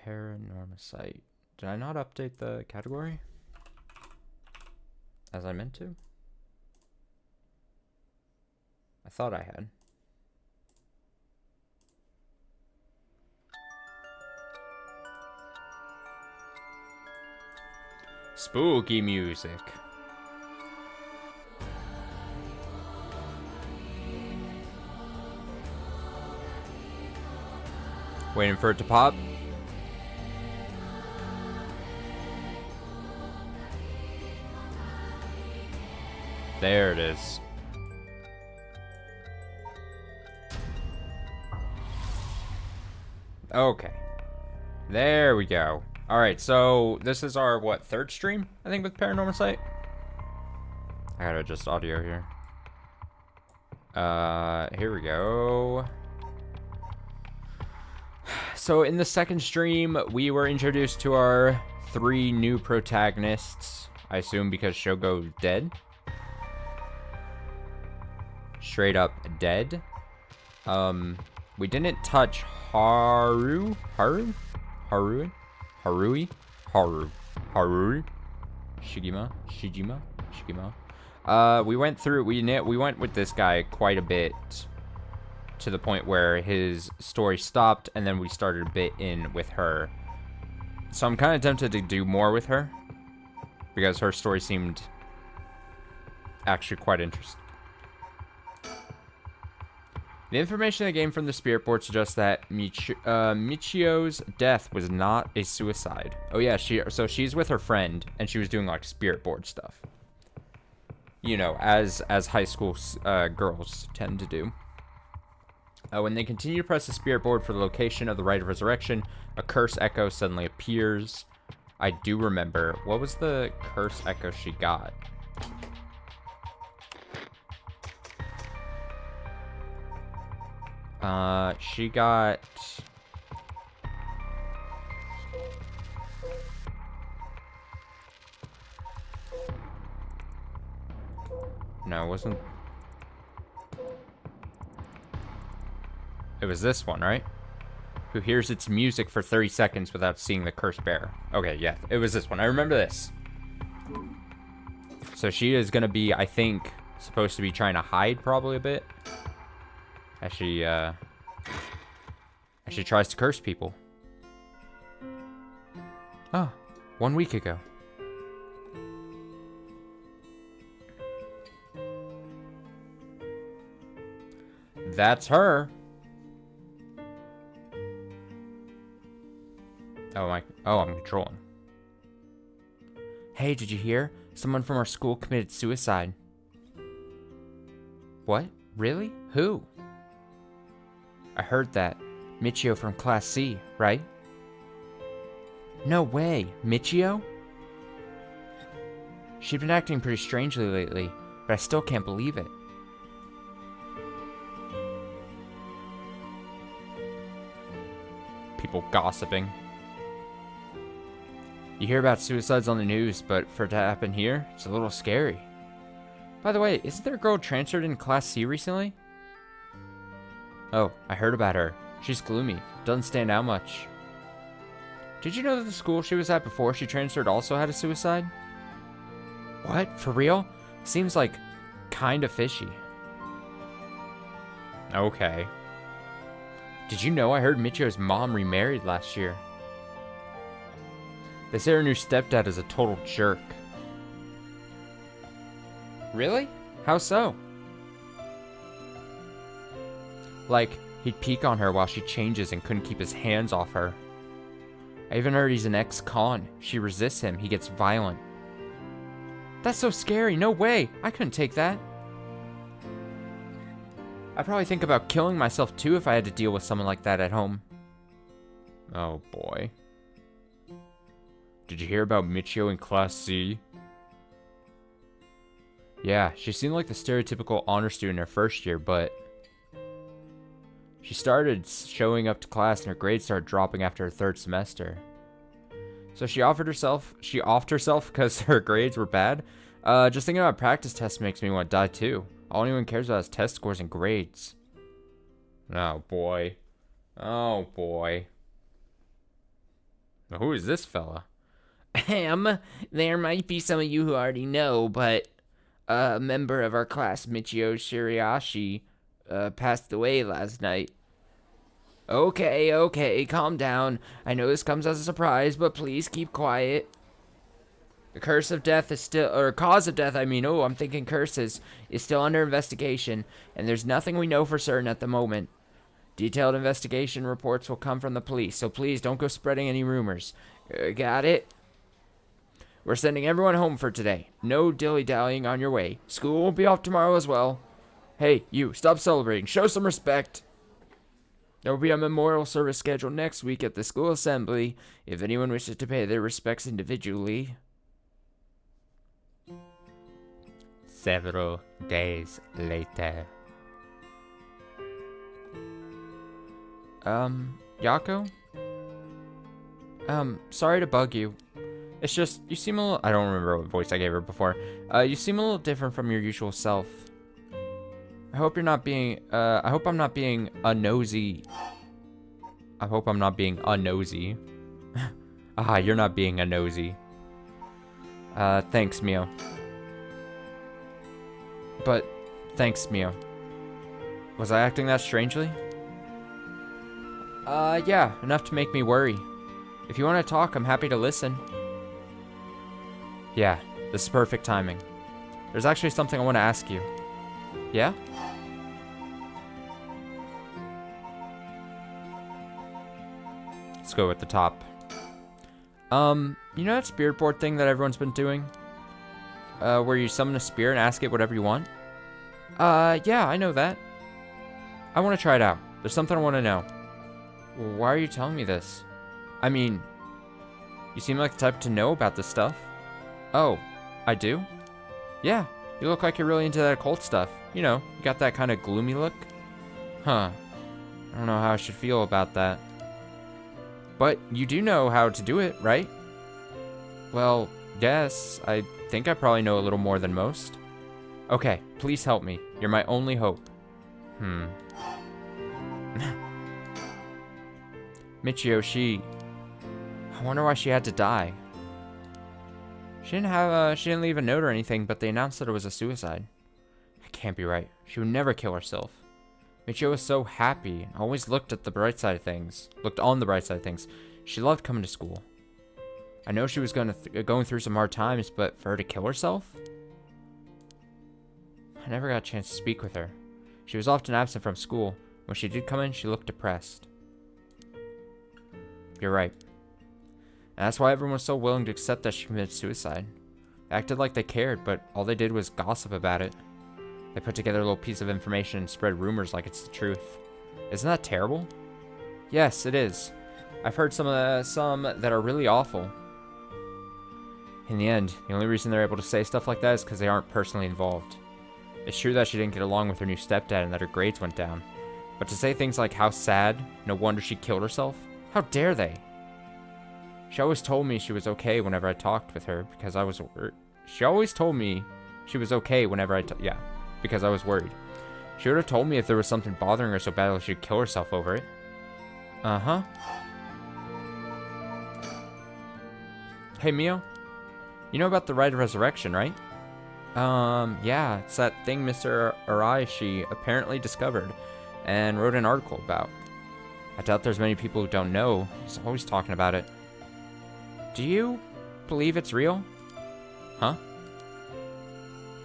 Paranormasight. Did I not update the category? As I meant to? I thought I had. Spooky music. Waiting for it to pop. There it is. Okay. There we go. Alright, so this is our, what, third stream, I think, with Paranormasight? I gotta adjust audio here. Here we go. So in the second stream, we were introduced to our 3 new protagonists. I assume because Shogo's dead. Straight up dead. We didn't touch Harui? Shijima. We went with this guy quite a bit, to the point where his story stopped, and then we started a bit in with her. So I'm kind of tempted to do more with her, because her story seemed actually quite interesting. The information I gained from the spirit board suggests that Michio's death was not a suicide. Oh yeah, she's with her friend, and she was doing like spirit board stuff. You know, as high school girls tend to do. When they continue to press the spirit board for the location of the rite of resurrection, a curse echo suddenly appears. I do remember. What was the curse echo she got? She got... No, it wasn't... It was this one, right? Who hears its music for 30 seconds without seeing the cursed bear. Okay, yeah, it was this one. I remember this. So she is gonna be, I think, supposed to be trying to hide probably a bit. As she tries to curse people. Oh, 1 week ago. That's her. Oh, I'm controlling. Hey, did you hear? Someone from our school committed suicide. What? Really? Who? I heard that. Michio from Class C, right? No way. Michio? She'd been acting pretty strangely lately, but I still can't believe it. People gossiping. You hear about suicides on the news, but for it to happen here, it's a little scary. By the way, isn't there a girl transferred in Class C recently? Oh, I heard about her. She's gloomy. Doesn't stand out much. Did you know that the school she was at before she transferred also had a suicide? What? For real? Seems like kinda fishy. Okay. Did you know I heard Michio's mom remarried last year? They say her new stepdad is a total jerk. Really? How so? Like, he'd peek on her while she changes and couldn't keep his hands off her. I even heard he's an ex-con. She resists him, he gets violent. That's so scary, no way! I couldn't take that. I'd probably think about killing myself too if I had to deal with someone like that at home. Oh boy. Did you hear about Michio in Class C? Yeah, she seemed like the stereotypical honor student in her first year, but... she started showing up to class and her grades started dropping after her 3rd semester. So she offed herself because her grades were bad. Just thinking about practice tests makes me want to die too. All anyone cares about is test scores and grades. Oh boy. Oh boy. Who is this fella? There might be some of you who already know, but a member of our class, Michio Shiriashi, passed away last night. Okay, calm down. I know this comes as a surprise, but please keep quiet. The curse of death is still, or cause of death, I mean, oh, I'm thinking curses, is still under investigation, and there's nothing we know for certain at the moment. Detailed investigation reports will come from the police, so please don't go spreading any rumors. Got it? We're sending everyone home for today. No dilly-dallying on your way. School will be off tomorrow as well. Hey, you, stop celebrating. Show some respect. There will be a memorial service scheduled next week at the school assembly if anyone wishes to pay their respects individually. Several days later. Yako? Sorry to bug you. It's just, you seem a little, I don't remember what voice I gave her before. You seem a little different from your usual self. I hope I'm not being a nosy. I hope I'm not being a nosy. You're not being a nosy. Thanks, Mio. But, thanks, Mio. Was I acting that strangely? Yeah, enough to make me worry. If you want to talk, I'm happy to listen. Yeah, this is perfect timing. There's actually something I want to ask you. Yeah? Let's go with the top. You know that spirit board thing that everyone's been doing? Where you summon a spirit and ask it whatever you want? Yeah, I know that. I want to try it out. There's something I want to know. Why are you telling me this? I mean, you seem like the type to know about this stuff. Oh, I do? Yeah, you look like you're really into that occult stuff. You know, you got that kind of gloomy look. Huh. I don't know how I should feel about that. But you do know how to do it, right? Well, yes, I think I probably know a little more than most. Okay, please help me. You're my only hope. Michio, I wonder why she had to die. She didn't leave a note or anything, but they announced that it was a suicide. That can't be right. She would never kill herself. Michio was so happy and always looked on the bright side of things. She loved coming to school. I know she was going through some hard times, but for her to kill herself? I never got a chance to speak with her. She was often absent from school. When she did come in, she looked depressed. You're right. And that's why everyone was so willing to accept that she committed suicide. They acted like they cared, but all they did was gossip about it. They put together a little piece of information and spread rumors like it's the truth. Isn't that terrible? Yes, it is. I've heard some that are really awful. In the end, the only reason they're able to say stuff like that is because they aren't personally involved. It's true that she didn't get along with her new stepdad and that her grades went down. But to say things like how sad, no wonder she killed herself, how dare they? She always told me she was okay whenever I talked with her because I was She always told me she was okay whenever because I was worried. She would have told me if there was something bothering her so badly she'd kill herself over it. Uh-huh. Hey, Mio. You know about the Rite of Resurrection, right? Yeah, it's that thing Mr. Araishi apparently discovered and wrote an article about. I doubt there's many people who don't know. He's always talking about it. Do you believe it's real? Huh?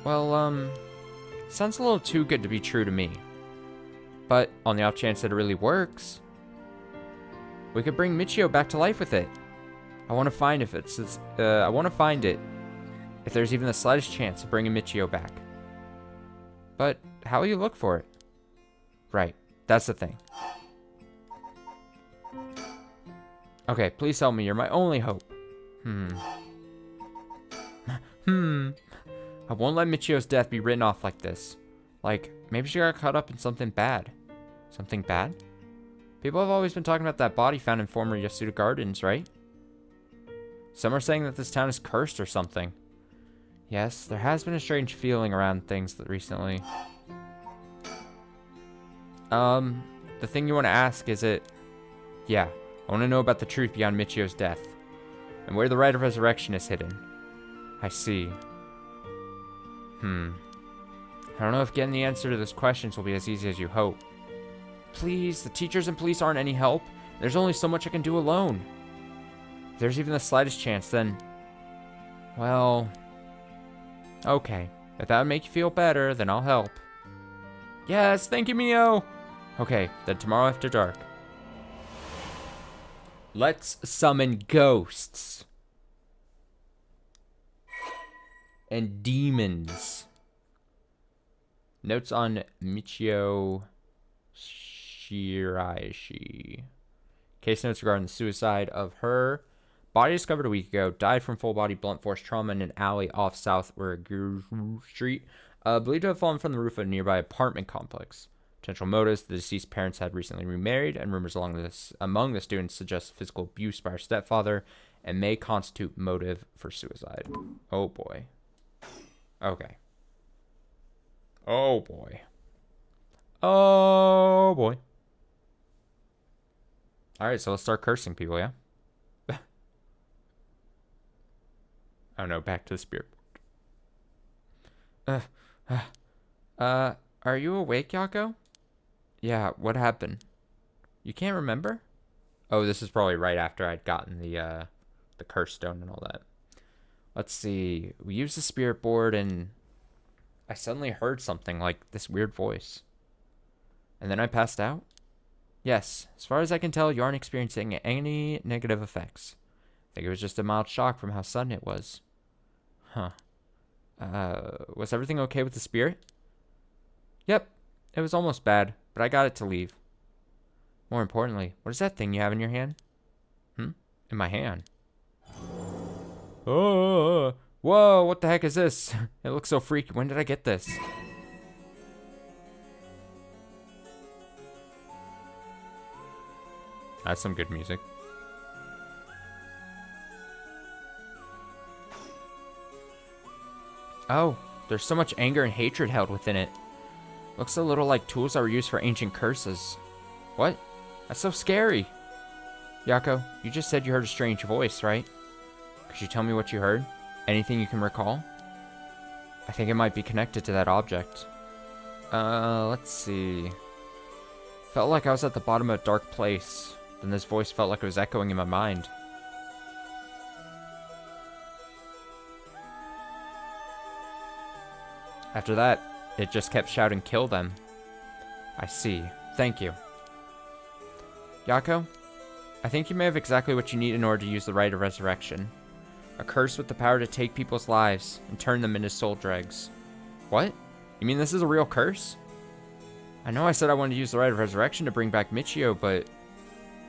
Well, sounds a little too good to be true to me. But on the off chance that it really works, we could bring Michio back to life with it. I want to find it if there's even the slightest chance of bringing Michio back. But how will you look for it? Right, that's the thing. Okay, please help me. You're my only hope. I won't let Michio's death be written off like this. Like, maybe she got caught up in something bad. Something bad? People have always been talking about that body found in former Yasuda Gardens, right? Some are saying that this town is cursed or something. Yes, there has been a strange feeling around things recently. The thing you want to ask, is it... Yeah, I want to know about the truth beyond Michio's death. and where the rite of resurrection is hidden. I see. I don't know if getting the answer to those questions will be as easy as you hope. Please, the teachers and police aren't any help. There's only so much I can do alone. If there's even the slightest chance, then... Well... Okay. If that would make you feel better, then I'll help. Yes, thank you, Mio! Okay, then tomorrow after dark. Let's summon ghosts. And demons. Notes on Michio Shiraishi. Case notes regarding the suicide of her. Body discovered a week ago. Died from full-body blunt force trauma in an alley off South Urugu Street. Believed to have fallen from the roof of a nearby apartment complex. Potential motives: the deceased parents had recently remarried, and rumors among the students suggest physical abuse by her stepfather and may constitute motive for suicide. Oh boy. Okay. Oh boy. Oh boy. Alright, so let's start cursing people, yeah? Oh no, back to the spirit board. Are you awake, Yako? Yeah, what happened? You can't remember? Oh, this is probably right after I'd gotten the curse stone and all that. Let's see. We used the spirit board and I suddenly heard something like this weird voice. And then I passed out? Yes, as far as I can tell, you aren't experiencing any negative effects. I think it was just a mild shock from how sudden it was. Huh. Was everything okay with the spirit? Yep, it was almost bad, but I got it to leave. More importantly, what is that thing you have in your hand? In my hand. Oh, whoa, what the heck is this? It looks so freaky. When did I get this? That's some good music. Oh, there's so much anger and hatred held within it. Looks a little like tools that were used for ancient curses. What? That's so scary. Yako, you just said you heard a strange voice, right? Could you tell me what you heard? Anything you can recall? I think it might be connected to that object. Let's see. Felt like I was at the bottom of a dark place. Then this voice felt like it was echoing in my mind. After that, it just kept shouting, "Kill them." I see. Thank you. Yako, I think you may have exactly what you need in order to use the rite of resurrection. A curse with the power to take people's lives and turn them into soul dregs. What? You mean this is a real curse? I know I said I wanted to use the rite of resurrection to bring back Michio, but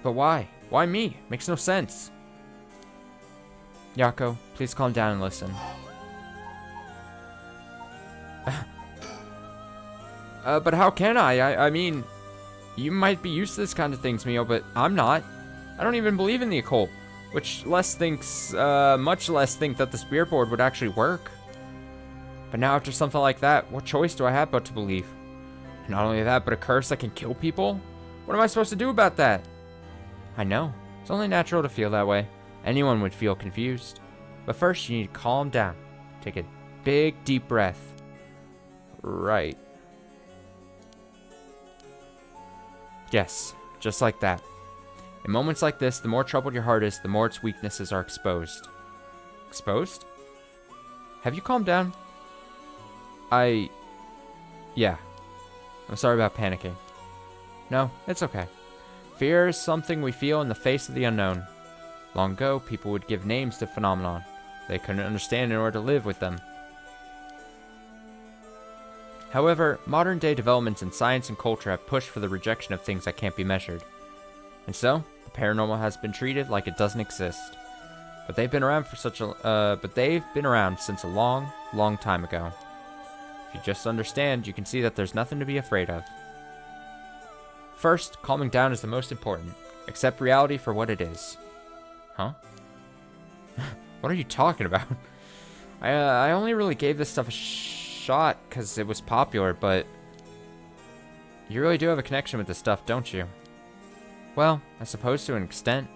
why? Why me? Makes no sense. Yako, please calm down and listen. But how can I mean, you might be used to this kind of things, Mio, but I'm not. I don't even believe in the occult, which much less think that the spirit board would actually work. But now after something like that, what choice do I have but to believe? And not only that, but a curse that can kill people? What am I supposed to do about that? I know. It's only natural to feel that way. Anyone would feel confused. But first, you need to calm down. Take a big, deep breath. Right. Yes, just like that. In moments like this, the more troubled your heart is, the more its weaknesses are exposed. Exposed? Have you calmed down? Yeah. I'm sorry about panicking. No, it's okay. Fear is something we feel in the face of the unknown. Long ago, people would give names to phenomenon they couldn't understand in order to live with them. However, modern-day developments in science and culture have pushed for the rejection of things that can't be measured. And so, the paranormal has been treated like it doesn't exist. But they've been around since a long, long time ago. If you just understand, you can see that there's nothing to be afraid of. First, calming down is the most important. Accept reality for what it is. Huh? What are you talking about? I only really gave this stuff a shot because it was popular, but you really do have a connection with this stuff, don't you? Well, I suppose to an extent.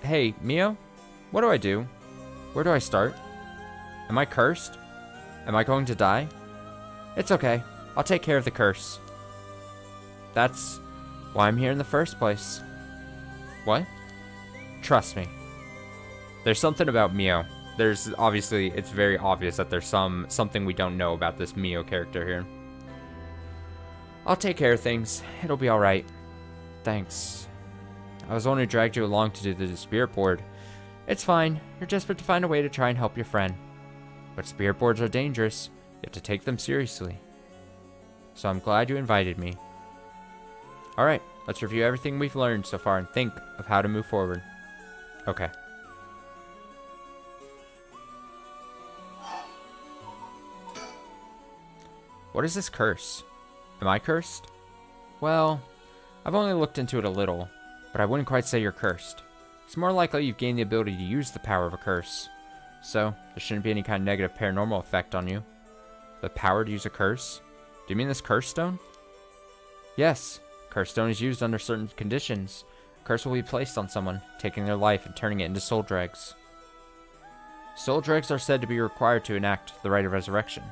Hey, Mio? What do I do? Where do I start? Am I cursed? Am I going to die? It's okay. I'll take care of the curse. That's why I'm here in the first place. What? Trust me. There's something about Mio. There's obviously, it's very obvious that there's something we don't know about this Mio character here. I'll take care of things. It'll be alright. Thanks. I was only dragged you along to do the spirit board. It's fine. You're desperate to find a way to try and help your friend. But spirit boards are dangerous. You have to take them seriously. So I'm glad you invited me. Alright, let's review everything we've learned so far and think of how to move forward. Okay. What is this curse? Am I cursed? Well, I've only looked into it a little, but I wouldn't quite say you're cursed. It's more likely you've gained the ability to use the power of a curse. So, there shouldn't be any kind of negative paranormal effect on you. The power to use a curse? Do you mean this curse stone? Yes. Curse stone is used under certain conditions. A curse will be placed on someone, taking their life and turning it into soul dregs. Soul dregs are said to be required to enact the rite of resurrection.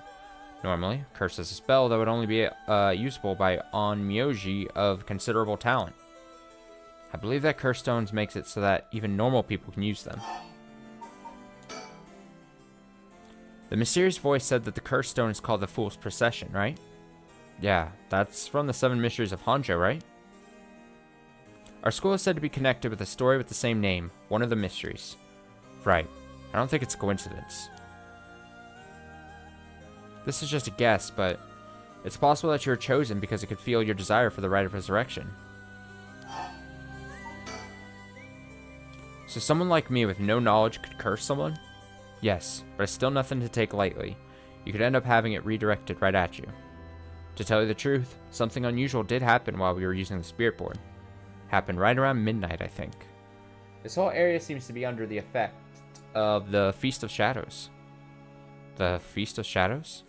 Normally, curse is a spell that would only be usable by onmyoji of considerable talent. I believe that curse stones makes it so that even normal people can use them. The mysterious voice said that the curse stone is called the Fool's Procession, right? Yeah, that's from the 7 Mysteries of Honjo, right? Our school is said to be connected with a story with the same name, one of the mysteries. Right. I don't think it's a coincidence. This is just a guess, but it's possible that you were chosen because it could feel your desire for the rite of resurrection. So someone like me with no knowledge could curse someone? Yes, but it's still nothing to take lightly. You could end up having it redirected right at you. To tell you the truth, something unusual did happen while we were using the spirit board. Happened right around midnight, I think. This whole area seems to be under the effect of the Feast of Shadows. The Feast of Shadows?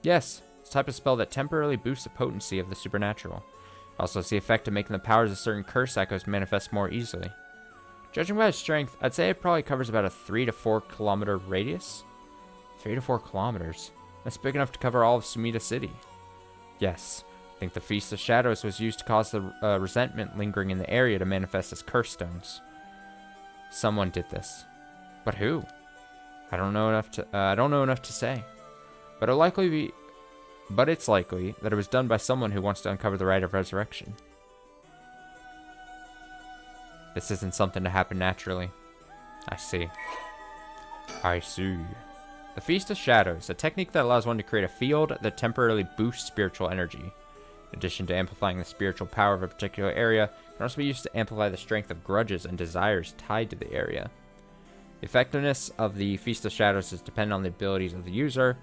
Yes, it's a type of spell that temporarily boosts the potency of the supernatural. Also, it's the effect of making the powers of certain curse echoes manifest more easily. Judging by its strength, I'd say it probably covers about a 3 to 4 kilometer radius. 3 to 4 kilometers? That's big enough to cover all of Sumida City. Yes, I think the Feast of Shadows was used to cause the resentment lingering in the area to manifest as curse stones. Someone did this. But who? I don't know enough to say. But it's likely that it was done by someone who wants to uncover the rite of resurrection. This isn't something to happen naturally. I see. The Feast of Shadows, a technique that allows one to create a field that temporarily boosts spiritual energy. In addition to amplifying the spiritual power of a particular area, it can also be used to amplify the strength of grudges and desires tied to the area. The effectiveness of the Feast of Shadows is dependent on the abilities of the user,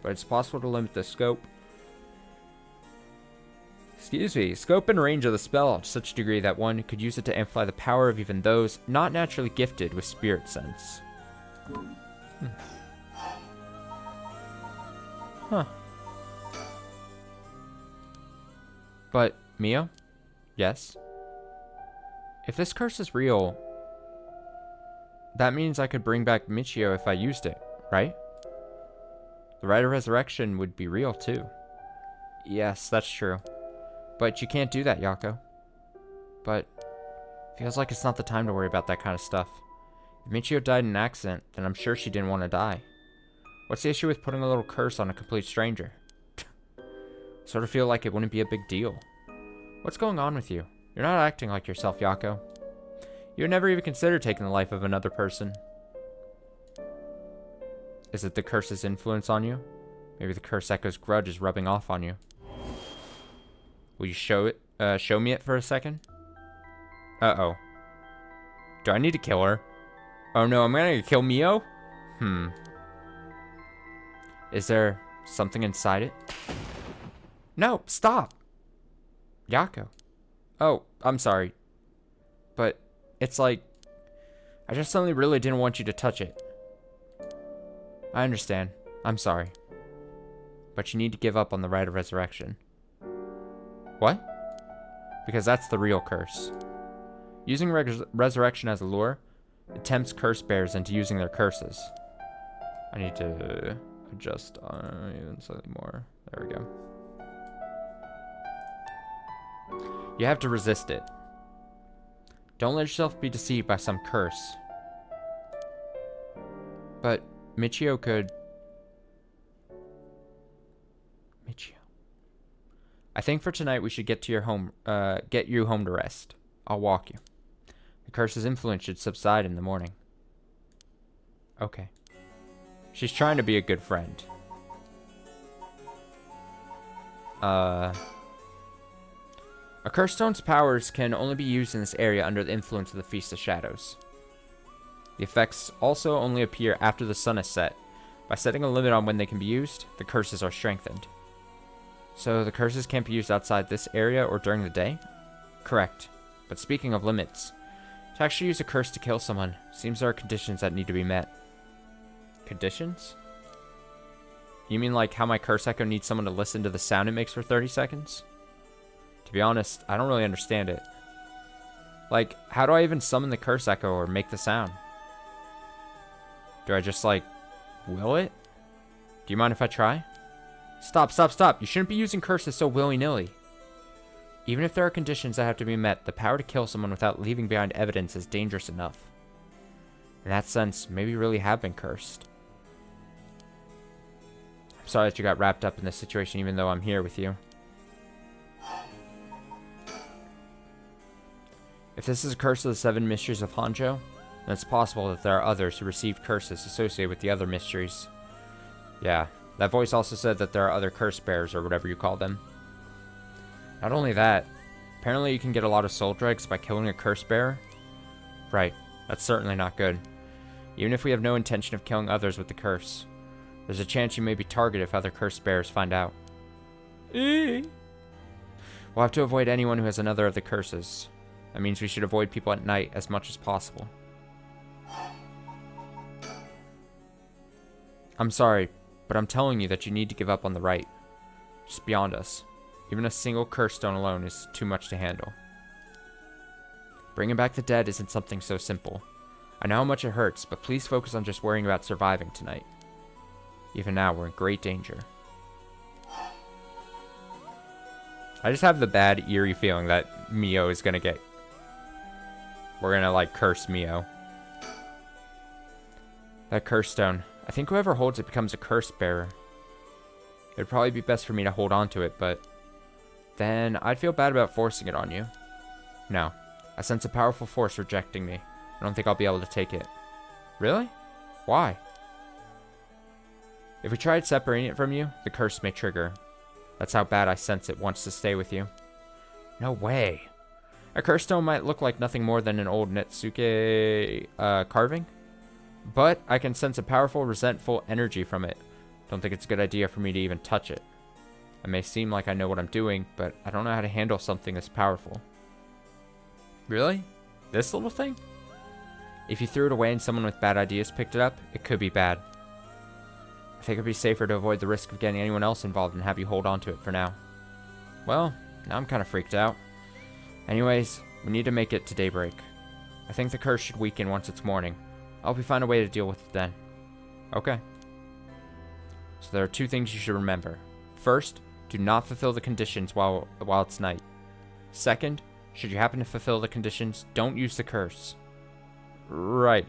but it's possible to limit the scope and range of the spell to such a degree that one could use it to amplify the power of even those not naturally gifted with spirit sense. Huh. But, Mio? Yes? If this curse is real, that means I could bring back Michio if I used it, right? The rite of resurrection would be real, too. Yes, that's true. But you can't do that, Yako. But, feels like it's not the time to worry about that kind of stuff. If Michio died in an accident, then I'm sure she didn't want to die. What's the issue with putting a little curse on a complete stranger? Sort of feel like it wouldn't be a big deal. What's going on with you? You're not acting like yourself, Yako. You would never even consider taking the life of another person. Is it the curse's influence on you? Maybe the curse echo's grudge is rubbing off on you. Will you show me it for a second? Uh-oh. Do I need to kill her? Oh no, I'm gonna kill Mio? Is there something inside it? No, stop! Yako. Oh, I'm sorry. But it's like, I just suddenly really didn't want you to touch it. I understand. I'm sorry. But you need to give up on the rite of resurrection. What? Because that's the real curse. Using resurrection as a lure, It tempts curse bears into using their curses. I need to adjust even slightly more. There we go. You have to resist it. Don't let yourself be deceived by some curse. But Michio could... Michio. I think for tonight we should get you home to rest. I'll walk you. The curse's influence should subside in the morning. Okay. She's trying to be a good friend. A curse stone's powers can only be used in this area under the influence of the Feast of Shadows. The effects also only appear after the sun is set. By setting a limit on when they can be used, the curses are strengthened. So the curses can't be used outside this area or during the day? Correct. But speaking of limits, to actually use a curse to kill someone, seems there are conditions that need to be met. Conditions? You mean like how my curse echo needs someone to listen to the sound it makes for 30 seconds? To be honest, I don't really understand it. Like, how do I even summon the curse echo or make the sound? Do I just, like, will it? Do you mind if I try? Stop, stop, stop. You shouldn't be using curses so willy-nilly. Even if there are conditions that have to be met, the power to kill someone without leaving behind evidence is dangerous enough. In that sense, maybe you really have been cursed. I'm sorry that you got wrapped up in this situation even though I'm here with you. If this is a curse of the 7 mysteries of Honjo, then it's possible that there are others who received curses associated with the other mysteries. Yeah, that voice also said that there are other curse bearers or whatever you call them. Not only that, apparently you can get a lot of soul dregs by killing a curse bearer. Right, that's certainly not good. Even if we have no intention of killing others with the curse, there's a chance you may be targeted if other curse bearers find out. We'll have to avoid anyone who has another of the curses. That means we should avoid people at night as much as possible. I'm sorry, but I'm telling you that you need to give up on the right. It's beyond us. Even a single curse stone alone is too much to handle. Bringing back the dead isn't something so simple. I know how much it hurts, but please focus on just worrying about surviving tonight. Even now, we're in great danger. I just have the bad, eerie feeling that Mio is gonna get... We're gonna, like, curse Mio. That curse stone. I think whoever holds it becomes a curse bearer. It would probably be best for me to hold on to it, but... then I'd feel bad about forcing it on you. No. I sense a powerful force rejecting me. I don't think I'll be able to take it. Really? Why? If we tried separating it from you, the curse may trigger. That's how bad I sense it wants to stay with you. No way. A curse stone might look like nothing more than an old Netsuke carving, but I can sense a powerful, resentful energy from it. Don't think it's a good idea for me to even touch it. It may seem like I know what I'm doing, but I don't know how to handle something this powerful. Really? This little thing? If you threw it away and someone with bad ideas picked it up, it could be bad. I think it'd be safer to avoid the risk of getting anyone else involved and have you hold on to it for now. Well, now I'm kind of freaked out. Anyways, we need to make it to daybreak. I think the curse should weaken once it's morning. I'll be find a way to deal with it then. Okay. So there are 2 things you should remember. First, do not fulfill the conditions while it's night. Second, should you happen to fulfill the conditions, don't use the curse. Right.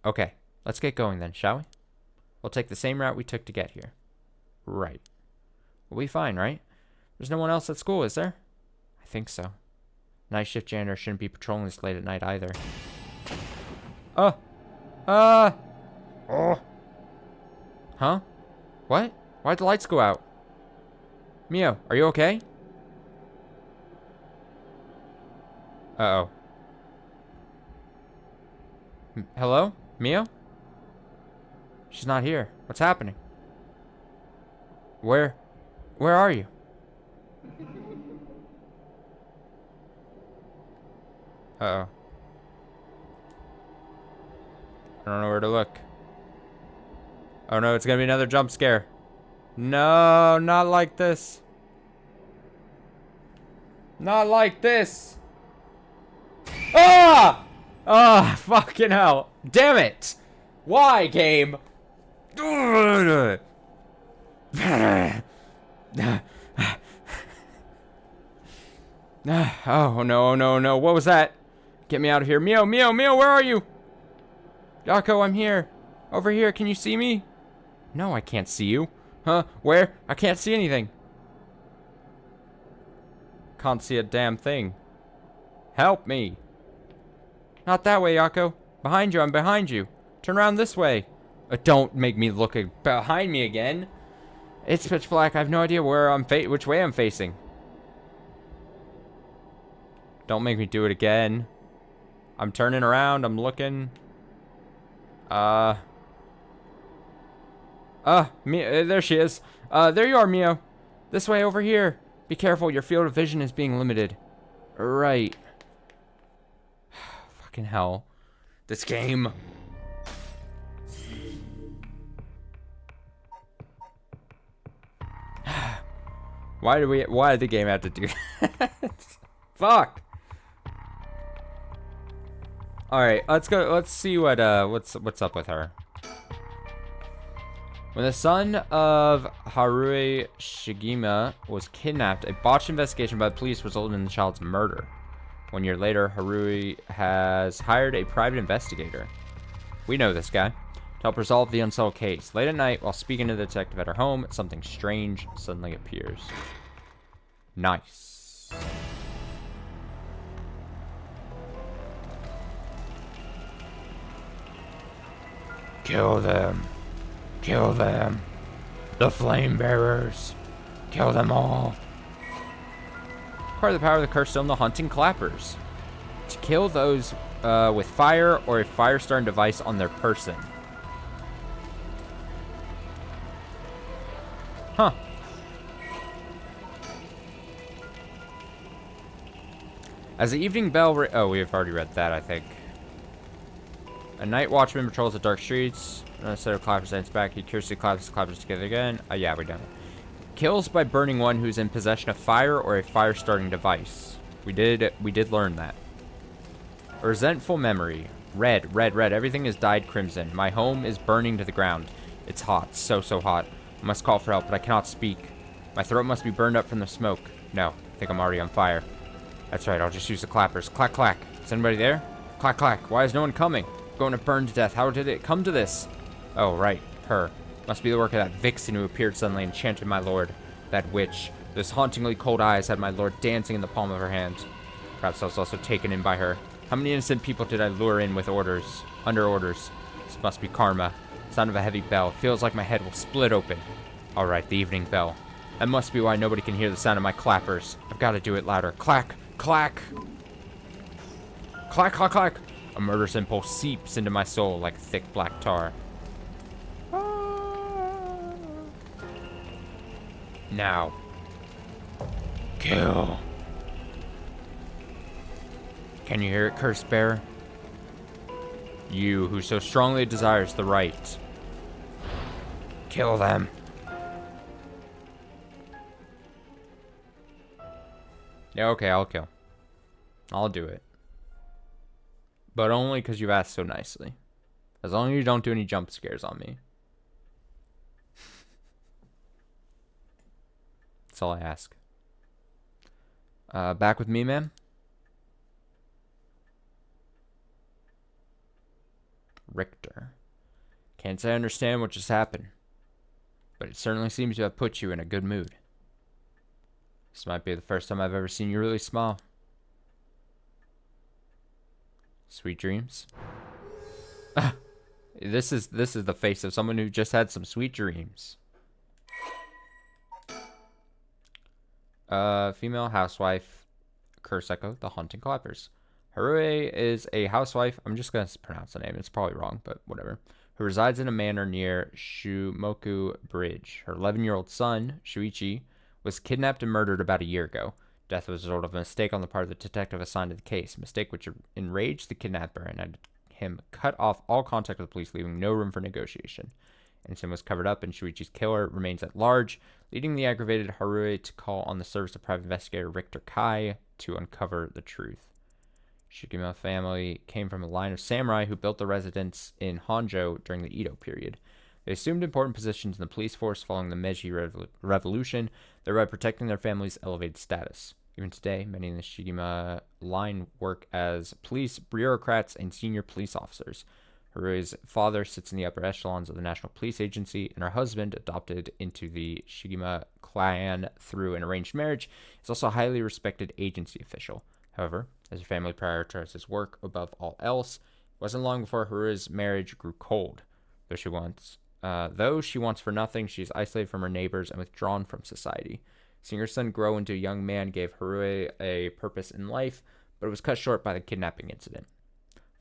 Okay, let's get going then, shall we? We'll take the same route we took to get here. Right. We'll be fine, right? There's no one else at school, is there? I think so. Night shift janitor shouldn't be patrolling this late at night either. Oh! Huh? What? Why'd the lights go out? Mio, are you okay? Uh-oh. Hello? Mio? She's not here. What's happening? Where are you? Uh-oh. I don't know where to look. Oh no, it's gonna be another jump scare. No, not like this. Not like this. Ah! Ah, fucking hell. Damn it. Why, game? Oh, no, no, no. What was that? Get me out of here. Mio, Mio, Mio, where are you? Yako, I'm here. Over here, can you see me? No, I can't see you. Huh? Where? I can't see anything. Can't see a damn thing. Help me. Not that way, Yako. Behind you, I'm behind you. Turn around this way. Don't make me look behind me again. It's pitch black. I have no idea where which way I'm facing. Don't make me do it again. I'm turning around. I'm looking. There she is. There you are, Mio. This way, over here. Be careful. Your field of vision is being limited. Right. Fucking hell. This game. Why did the game have to do that? Fuck. Alright, let's go. Let's see what's up with her. When the son of Haruhi Shigema was kidnapped, a botched investigation by the police resulted in the child's murder. 1 year later, Haruhi has hired a private investigator. We know this guy. To help resolve the unsolved case. Late at night, while speaking to the detective at her home, something strange suddenly appears. Nice. Kill them. Kill them. The flame bearers. Kill them all. Part of the power of the curse stone, the hunting clappers. To kill those with fire or a fire starting device on their person. Huh. As the evening bell oh, we have already read that, I think. A night watchman patrols the dark streets. Another set of clappers stands back. He curiously claps the clappers together again. Yeah, we done it. Kills by burning one who's in possession of fire or a fire starting device. We did learn that. A resentful memory. Red, red, red. Everything is dyed crimson. My home is burning to the ground. It's hot. So hot. I must call for help, but I cannot speak. My throat must be burned up from the smoke. No, I think I'm already on fire. That's right, I'll just use the clappers. Clack, clack. Is anybody there? Clack, clack. Why is no one coming? I'm going to burn to death. How did it come to this? Oh, right. Her. Must be the work of that vixen who appeared suddenly and enchanted my lord. That witch. Those hauntingly cold eyes had my lord dancing in the palm of her hand. Perhaps I was also taken in by her. How many innocent people did I lure in with orders? Under orders. This must be karma. Sound of a heavy bell. Feels like my head will split open. Alright, the evening bell. That must be why nobody can hear the sound of my clappers. I've got to do it louder. Clack, clack. Clack, clack, clack. A murderous impulse seeps into my soul like thick black tar. Now. Kill. Can you hear it, curse bearer? You who so strongly desires the right. Kill them. Yeah, okay, I'll kill. I'll do it. But only because you've asked so nicely. As long as you don't do any jump scares on me. That's all I ask. Back with me, ma'am? Richter. Can't say I understand what just happened. But it certainly seems to have put you in a good mood. This might be the first time I've ever seen you really smile. Sweet dreams. This is the face of someone who just had some sweet dreams. Female housewife. Curse echo. The haunting clappers. Haruhi is a housewife. I'm just gonna pronounce the name. It's probably wrong, but whatever. Who resides in a manor near Shumoku Bridge. Her 11-year-old son, Shuichi, was kidnapped and murdered about a year ago. Death was a result of a mistake on the part of the detective assigned to the case. A mistake which enraged the kidnapper and had him cut off all contact with the police, leaving no room for negotiation. Incident was covered up and Shuichi's killer remains at large, leading the aggravated Haruhi to call on the service of private investigator Richter Kai to uncover the truth. Shigema family came from a line of samurai who built the residence in Honjo during the Edo period. They assumed important positions in the police force following the Meiji Revolution, thereby protecting their family's elevated status. Even today, many in the Shigema line work as police bureaucrats and senior police officers. Harui's father sits in the upper echelons of the National Police Agency, and her husband, adopted into the Shigema clan through an arranged marriage, is also a highly respected agency official. However, as her family prioritizes work above all else, it wasn't long before Harui's marriage grew cold. Though she wants for nothing, she is isolated from her neighbors and withdrawn from society. Seeing her son grow into a young man gave Harui a purpose in life, but it was cut short by the kidnapping incident.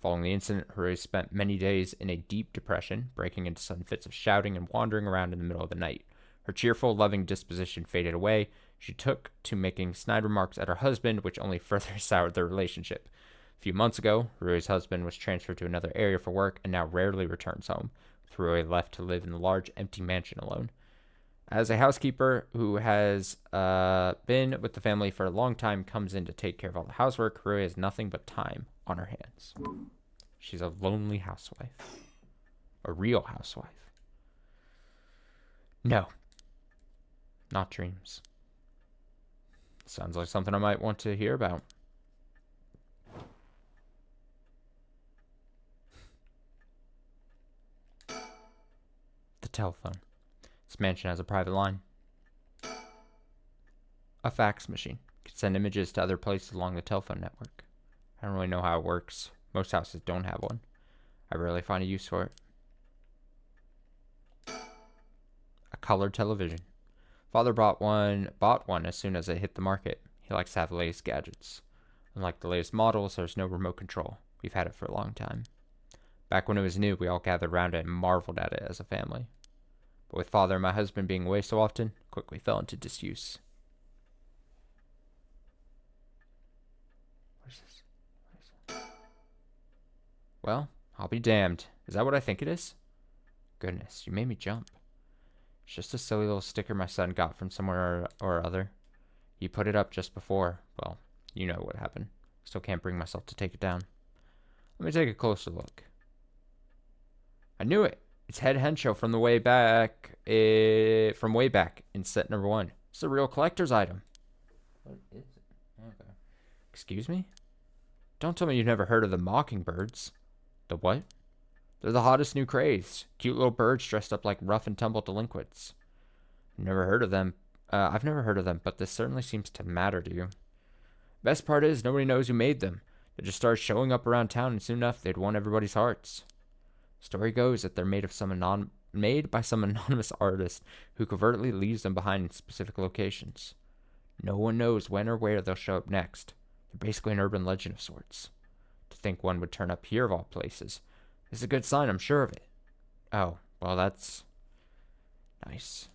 Following the incident, Harui spent many days in a deep depression, breaking into sudden fits of shouting and wandering around in the middle of the night. Her cheerful, loving disposition faded away. She took to making snide remarks at her husband, which only further soured their relationship. A few months ago, Harui's husband was transferred to another area for work and now rarely returns home, with Harui left to live in the large, empty mansion alone. As a housekeeper who has been with the family for a long time comes in to take care of all the housework, Harui has nothing but time on her hands. She's a lonely housewife. A real housewife. No. Not dreams. Sounds like something I might want to hear about. The telephone. This mansion has a private line. A fax machine. Can send images to other places along the telephone network. I don't really know how it works. Most houses don't have one. I rarely find a use for it. A color television. Father bought one as soon as it hit the market. He likes to have the latest gadgets. Unlike the latest models, there's no remote control. We've had it for a long time. Back when it was new, we all gathered around it and marveled at it as a family. But with Father and my husband being away so often, it quickly fell into disuse. What is this? Well, I'll be damned. Is that what I think it is? Goodness, you made me jump. It's just a silly little sticker my son got from somewhere or other. He put it up just before. Well, you know what happened. Still can't bring myself to take it down. Let me take a closer look. I knew it. It's Head Honjo from way back in set number 1. It's a real collector's item. What is it? Okay. Excuse me? Don't tell me you've never heard of the Mockingbirds. The what? They're the hottest new craze. Cute little birds dressed up like rough and tumble delinquents. I've never heard of them, but this certainly seems to matter to you. Best part is, nobody knows who made them. They just started showing up around town, and soon enough, they'd won everybody's hearts. Story goes that they're made by some anonymous artist who covertly leaves them behind in specific locations. No one knows when or where they'll show up next. They're basically an urban legend of sorts. To think one would turn up here of all places is a good sign, I'm sure of it. Oh, well, that's nice.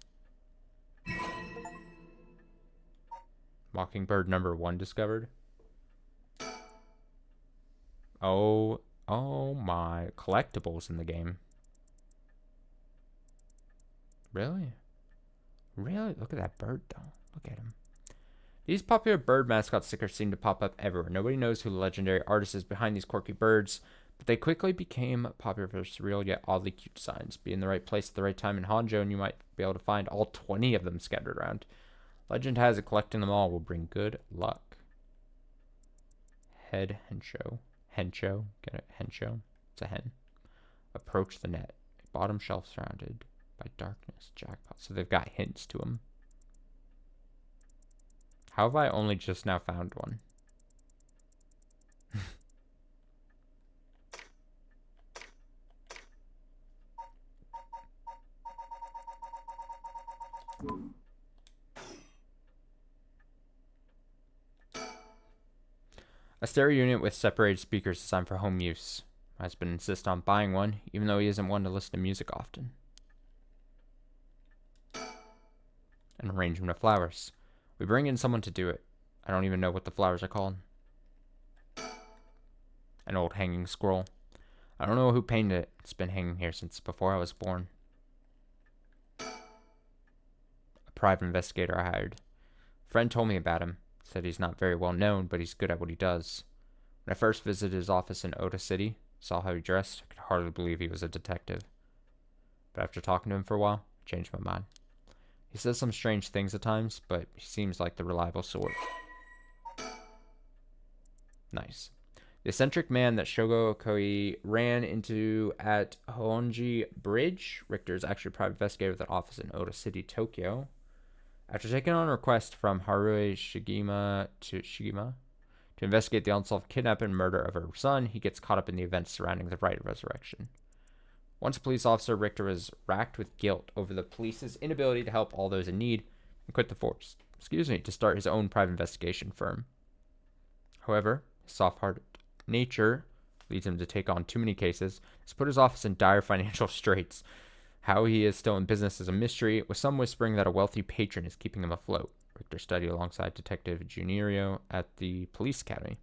Mockingbird number 1 discovered. Oh my, collectibles in the game. Really? Look at that bird, though. Look at him. These popular bird mascot stickers seem to pop up everywhere. Nobody knows who the legendary artist is behind these quirky birds, but they quickly became popular for surreal yet oddly cute designs. Be in the right place at the right time in Honjo, and you might be able to find all 20 of them scattered around. Legend has it collecting them all will bring good luck. Head Honjo. Honjo. Get it? Honjo. It's a hen. Approach the net. Bottom shelf surrounded by darkness. Jackpot. So they've got hints to them. How have I only just now found one? A stereo unit with separated speakers designed for home use. My husband insists on buying one, even though he isn't one to listen to music often. An arrangement of flowers. We bring in someone to do it. I don't even know what the flowers are called. An old hanging scroll. I don't know who painted it. It's been hanging here since before I was born. A private investigator I hired. A friend told me about him. Said he's not very well known, but he's good at what he does. When I first visited his office in Oda City, saw how he dressed, I could hardly believe he was a detective. But after talking to him for a while, I changed my mind. He says some strange things at times, but he seems like the reliable sort. Nice. The eccentric man that Shogo Okoi ran into at Honji Bridge. Richter is actually a private investigator with an office in Oda City, Tokyo. After taking on a request from Harue Shigima to investigate the unsolved kidnapping and murder of her son, he gets caught up in the events surrounding the rite of resurrection. Once a police officer, Richter was racked with guilt over the police's inability to help all those in need and quit the force, to start his own private investigation firm. However, his soft-hearted nature leads him to take on too many cases. It's put his office in dire financial straits. How he is still in business is a mystery, with some whispering that a wealthy patron is keeping him afloat. Richter studied alongside Detective Junirio at the police academy.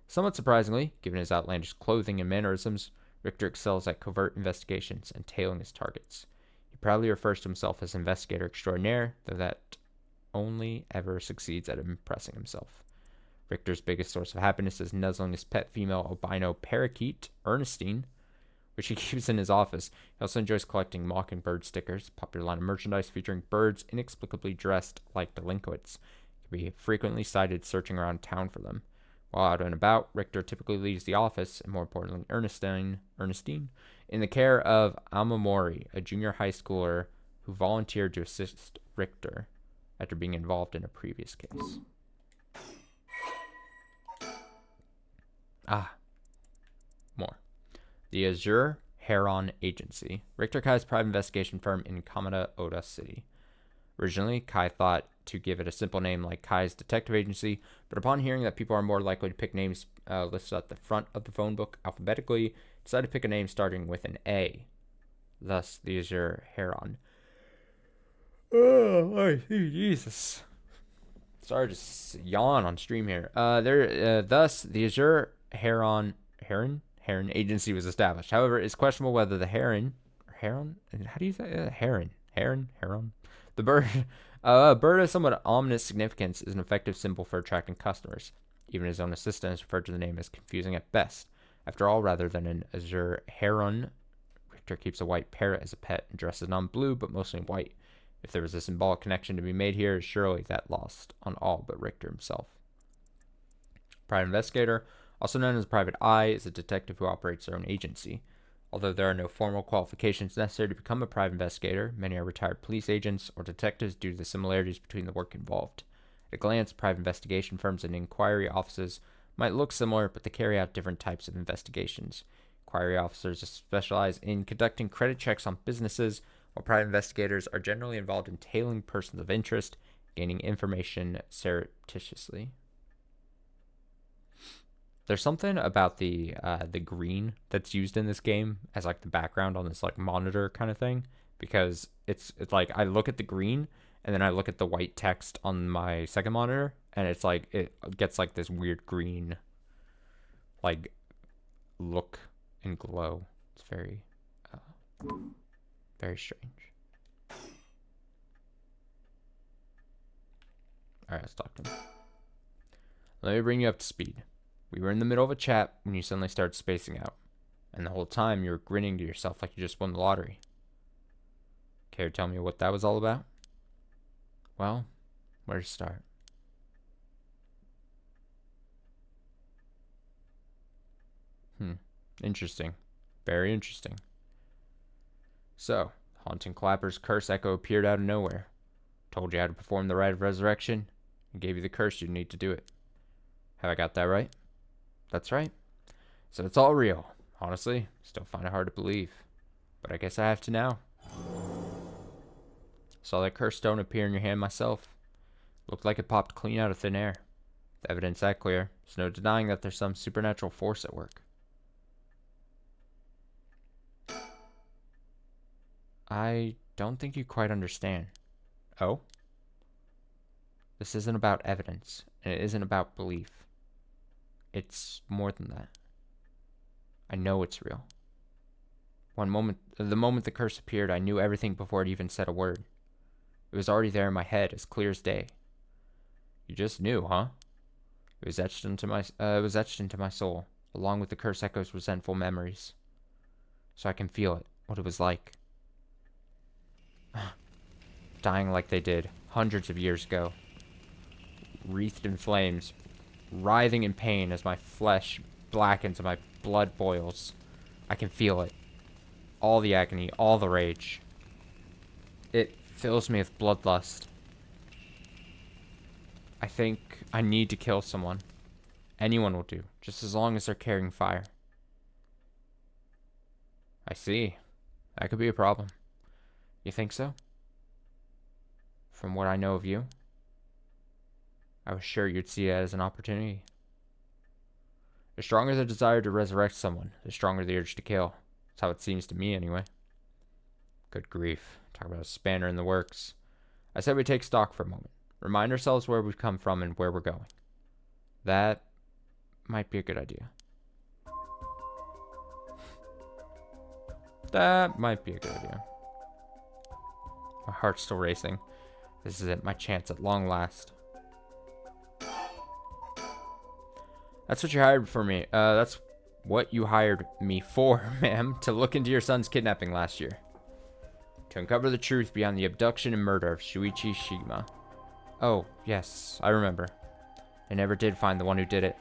Somewhat surprisingly, given his outlandish clothing and mannerisms, Richter excels at covert investigations and tailing his targets. He proudly refers to himself as investigator extraordinaire, though that only ever succeeds at impressing himself. Richter's biggest source of happiness is nuzzling his pet female albino parakeet, Ernestine, which he keeps in his office. He also enjoys collecting mockingbird stickers, a popular line of merchandise featuring birds inexplicably dressed like delinquents. He can be frequently sighted searching around town for them. While out and about, Richter typically leaves the office, and more importantly, Ernestine, in the care of Amamori, a junior high schooler who volunteered to assist Richter after being involved in a previous case. More. The Azure Heron Agency. Richter Kai's private investigation firm in Kamada, Oda City. Originally, Kai thought to give it a simple name like Kai's Detective Agency, but upon hearing that people are more likely to pick names listed at the front of the phone book alphabetically, decided to pick a name starting with an A. Thus, the Azure Heron. Oh, Jesus. Sorry to yawn on stream here. Thus, the Azure Heron Agency was established. However, it's questionable whether the heron, how do you say heron? The bird, bird of somewhat ominous significance, is an effective symbol for attracting customers. Even his own assistant has referred to the name as confusing at best. After all, rather than an azure heron, Richter keeps a white parrot as a pet and dresses non blue, but mostly in white. If there was a symbolic connection to be made here, surely that lost on all but Richter himself. Private investigator, also known as Private Eye, is a detective who operates their own agency. Although there are no formal qualifications necessary to become a private investigator, many are retired police agents or detectives due to the similarities between the work involved. At a glance, private investigation firms and inquiry offices might look similar, but they carry out different types of investigations. Inquiry officers specialize in conducting credit checks on businesses, while private investigators are generally involved in tailing persons of interest, gaining information surreptitiously. There's something about the green that's used in this game as like the background on this like monitor kind of thing, because it's like I look at the green and then I look at the white text on my second monitor, and it's like it gets like this weird green like look and glow. It's very very strange. All right, let's talk to him. Let me bring you up to speed. We were in the middle of a chat when you suddenly started spacing out, and the whole time you were grinning to yourself like you just won the lottery. Care to tell me what that was all about? Well, where to start? Interesting. Very interesting. So, Haunting Clapper's curse echo appeared out of nowhere. Told you how to perform the rite of resurrection, and gave you the curse you'd need to do it. Have I got that right? That's right. So it's all real. Honestly, still find it hard to believe. But I guess I have to now. Saw that cursed stone appear in your hand myself. Looked like it popped clean out of thin air. The evidence that clear. There's no denying that there's some supernatural force at work. I don't think you quite understand. Oh? This isn't about evidence, and it isn't about belief. It's more than that. I know it's real. The moment the curse appeared, I knew everything before it even said a word. It was already there in my head, as clear as day. You just knew, huh? It was etched into my soul, along with the curse echo's resentful memories. So I can feel it, what it was like. Dying like they did, hundreds of years ago. Wreathed in flames, writhing in pain as my flesh blackens and my blood boils. I can feel it. All the agony, all the rage. It fills me with bloodlust. I think I need to kill someone. Anyone will do, just as long as they're carrying fire. I see. That could be a problem. You think so? From what I know of you, I was sure you'd see it as an opportunity. The stronger the desire to resurrect someone, the stronger the urge to kill. That's how it seems to me, anyway. Good grief. Talk about a spanner in the works. I said we take stock for a moment. Remind ourselves where we've come from and where we're going. That might be a good idea. That might be a good idea. My heart's still racing. This is it, my chance at long last. That's what you hired for me. That's what you hired me for, ma'am. To look into your son's kidnapping last year. To uncover the truth beyond the abduction and murder of Shuichi Shigema. Oh, yes, I remember. I never did find the one who did it.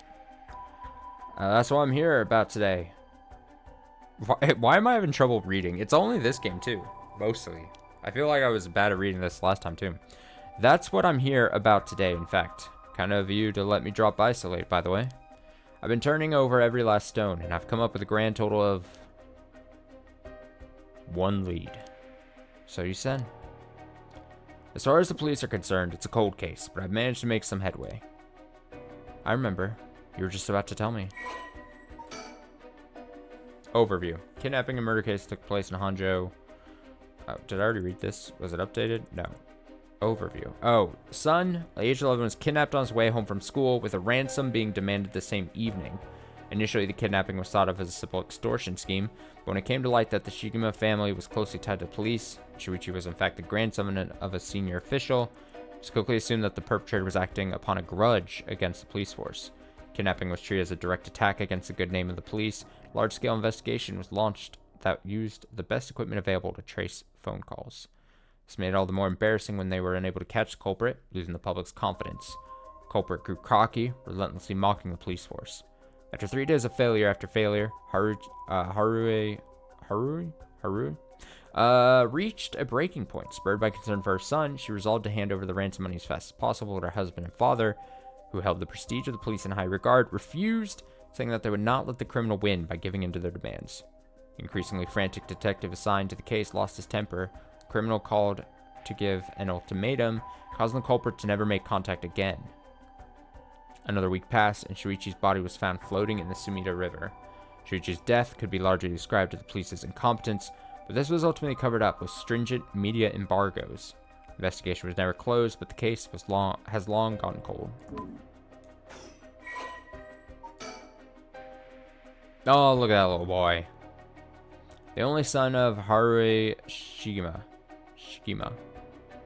That's what I'm here about today. Why am I having trouble reading? It's only this game, too. Mostly. I feel like I was bad at reading this last time, too. That's what I'm here about today, in fact. Kind of you to let me drop by so late, by the way. I've been turning over every last stone, and I've come up with a grand total of 1 lead. So you said. As far as the police are concerned, it's a cold case, but I've managed to make some headway. I remember. You were just about to tell me. Overview. Kidnapping and murder case took place in Honjo. Oh, did I already read this? Was it updated? No. Overview. Oh, son, age 11, was kidnapped on his way home from school with a ransom being demanded the same evening. Initially, the kidnapping was thought of as a simple extortion scheme, but when it came to light that the Shigema family was closely tied to the police, Shuichi was in fact the grandson of a senior official, it was quickly assumed that the perpetrator was acting upon a grudge against the police force. Kidnapping was treated as a direct attack against the good name of the police. A large-scale investigation was launched that used the best equipment available to trace phone calls. This made it all the more embarrassing when they were unable to catch the culprit, losing the public's confidence. The culprit grew cocky, relentlessly mocking the police force. After 3 days of failure after failure, Haru reached a breaking point. Spurred by concern for her son, she resolved to hand over the ransom money as fast as possible, but her husband and father, who held the prestige of the police in high regard, refused, saying that they would not let the criminal win by giving in to their demands. The increasingly frantic detective assigned to the case lost his temper. The criminal called to give an ultimatum, causing the culprit to never make contact again. Another week passed, and Shuichi's body was found floating in the Sumida River. Shuichi's death could be largely ascribed to the police's incompetence, but this was ultimately covered up with stringent media embargoes. The investigation was never closed, but the case has long gone cold. Oh, look at that little boy. The only son of Haru Shigema. He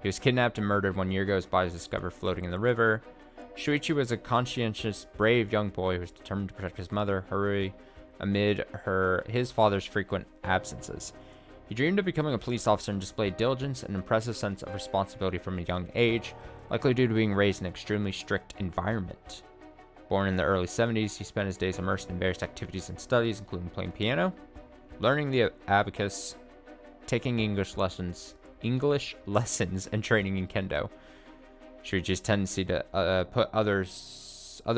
was kidnapped and murdered 1 year ago. His body was discovered floating in the river. Shuichi was a conscientious, brave young boy who was determined to protect his mother, Haru, amid his father's frequent absences. He dreamed of becoming a police officer and displayed diligence and an impressive sense of responsibility from a young age, likely due to being raised in an extremely strict environment. Born in the early 70s, he spent his days immersed in various activities and studies, including playing piano, learning the abacus, taking English lessons, and training in kendo. Shuichi's tendency to put other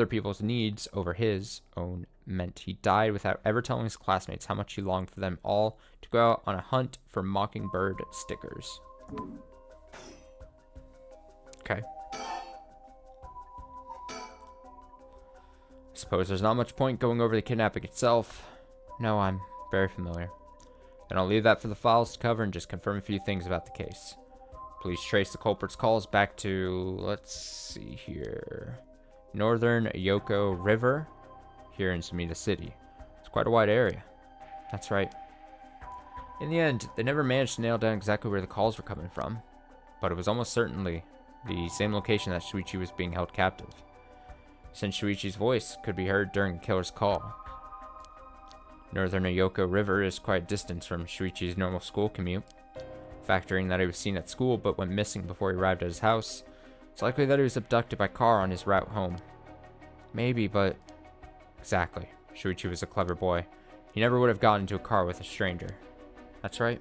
people's needs over his own meant he died without ever telling his classmates how much he longed for them all to go out on a hunt for mockingbird stickers. Okay. I suppose there's not much point going over the kidnapping itself. No, I'm very familiar. Then I'll leave that for the files to cover and just confirm a few things about the case. Police traced the culprit's calls back to, let's see here, northern Yoko River, here in Sumida City. It's quite a wide area. That's right. In the end, they never managed to nail down exactly where the calls were coming from, but it was almost certainly the same location that Shuichi was being held captive. since Shuichi's voice could be heard during the killer's call. Northern Oyoko River is quite a distance from Shuichi's normal school commute. Factoring that he was seen at school but went missing before he arrived at his house, it's likely that he was abducted by car on his route home. Maybe, but... Exactly. Shuichi was a clever boy. He never would have gotten into a car with a stranger. That's right.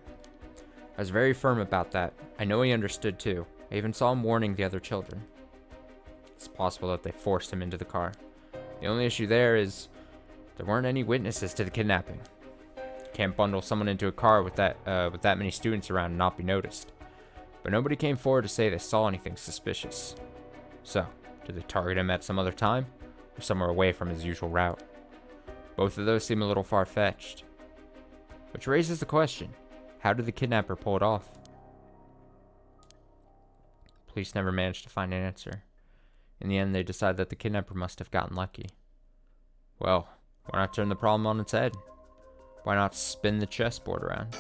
I was very firm about that. I know he understood too. I even saw him warning the other children. It's possible that they forced him into the car. The only issue there is there weren't any witnesses to the kidnapping. You can't bundle someone into a car with that many students around and not be noticed. But nobody came forward to say they saw anything suspicious. So, did they target him at some other time, or somewhere away from his usual route? Both of those seem a little far-fetched. Which raises the question, how did the kidnapper pull it off? Police never managed to find an answer. In the end, they decided that the kidnapper must have gotten lucky. Well, why not turn the problem on its head? Why not spin the chessboard around?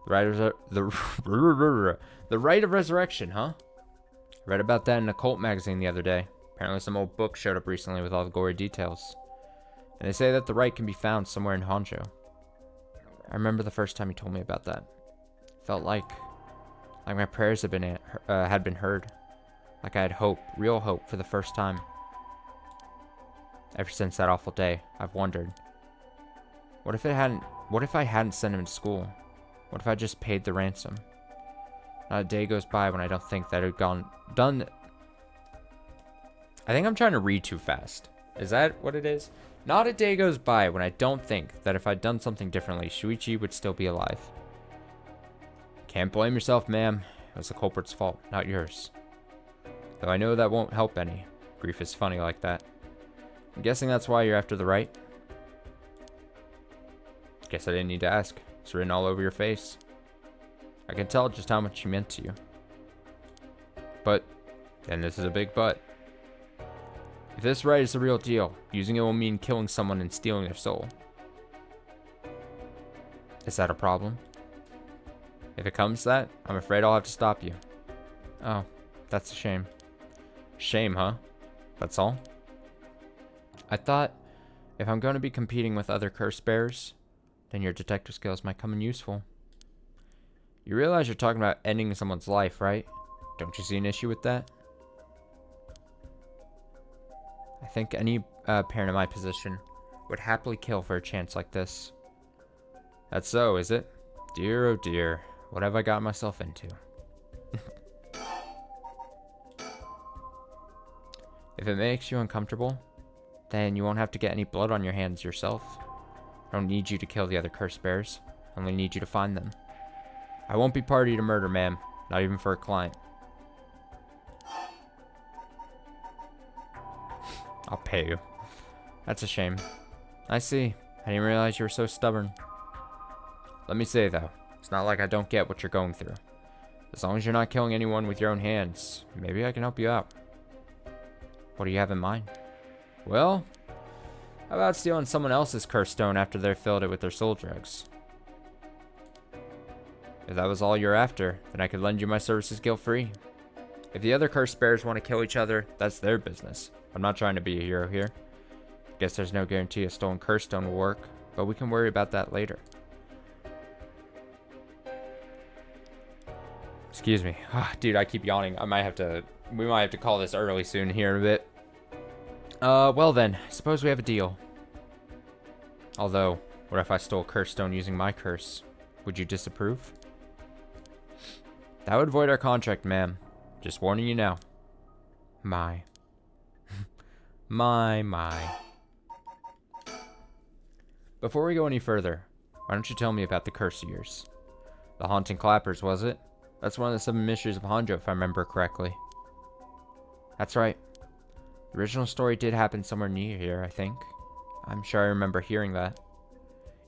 The right of resurrection, huh? I read about that in a cult magazine the other day. Apparently some old book showed up recently with all the gory details. And they say that the right can be found somewhere in Honjo. I remember the first time he told me about that. Felt like my prayers had been heard. Like I had hope, real hope, for the first time. Ever since that awful day, I've wondered. What if I hadn't sent him to school? What if I just paid the ransom? Not a day goes by when I don't think that it had done. I think I'm trying to read too fast. Is that what it is? Not a day goes by when I don't think that if I'd done something differently, Shuichi would still be alive. Can't blame yourself, ma'am. It was the culprit's fault, not yours. Though I know that won't help any. Grief is funny like that. I'm guessing that's why you're after the right? Guess I didn't need to ask. It's written all over your face. I can tell just how much she meant to you. But, and this is a big but. If this right is the real deal, using it will mean killing someone and stealing their soul. Is that a problem? If it comes to that, I'm afraid I'll have to stop you. Oh, that's a shame. Shame, huh? That's all? I thought, if I'm going to be competing with other curse bearers, then your detective skills might come in useful. You realize you're talking about ending someone's life, right? Don't you see an issue with that? I think any parent in my position would happily kill for a chance like this. That's so, is it? Dear, oh dear. What have I got myself into? If it makes you uncomfortable, then you won't have to get any blood on your hands yourself. I don't need you to kill the other curse bearers. I only need you to find them. I won't be party to murder, ma'am. Not even for a client. I'll pay you. That's a shame. I see. I didn't realize you were so stubborn. Let me say, though, it's not like I don't get what you're going through. As long as you're not killing anyone with your own hands, maybe I can help you out. What do you have in mind? Well, how about stealing someone else's curse stone after they've filled it with their soul drugs? If that was all you're after, then I could lend you my services guilt-free. If the other curse bearers want to kill each other, that's their business. I'm not trying to be a hero here. Guess there's no guarantee a stolen curse stone will work, but we can worry about that later. Excuse me. Dude, I keep yawning. We might have to call this early soon here in a bit. Well then, suppose we have a deal. Although, what if I stole a curse stone using my curse? Would you disapprove? That would void our contract, ma'am. Just warning you now. My. my. Before we go any further, why don't you tell me about the curse of yours? The haunting clappers, was it? That's one of the 7 mysteries of Honjo, if I remember correctly. That's right. The original story did happen somewhere near here, I think. I'm sure I remember hearing that.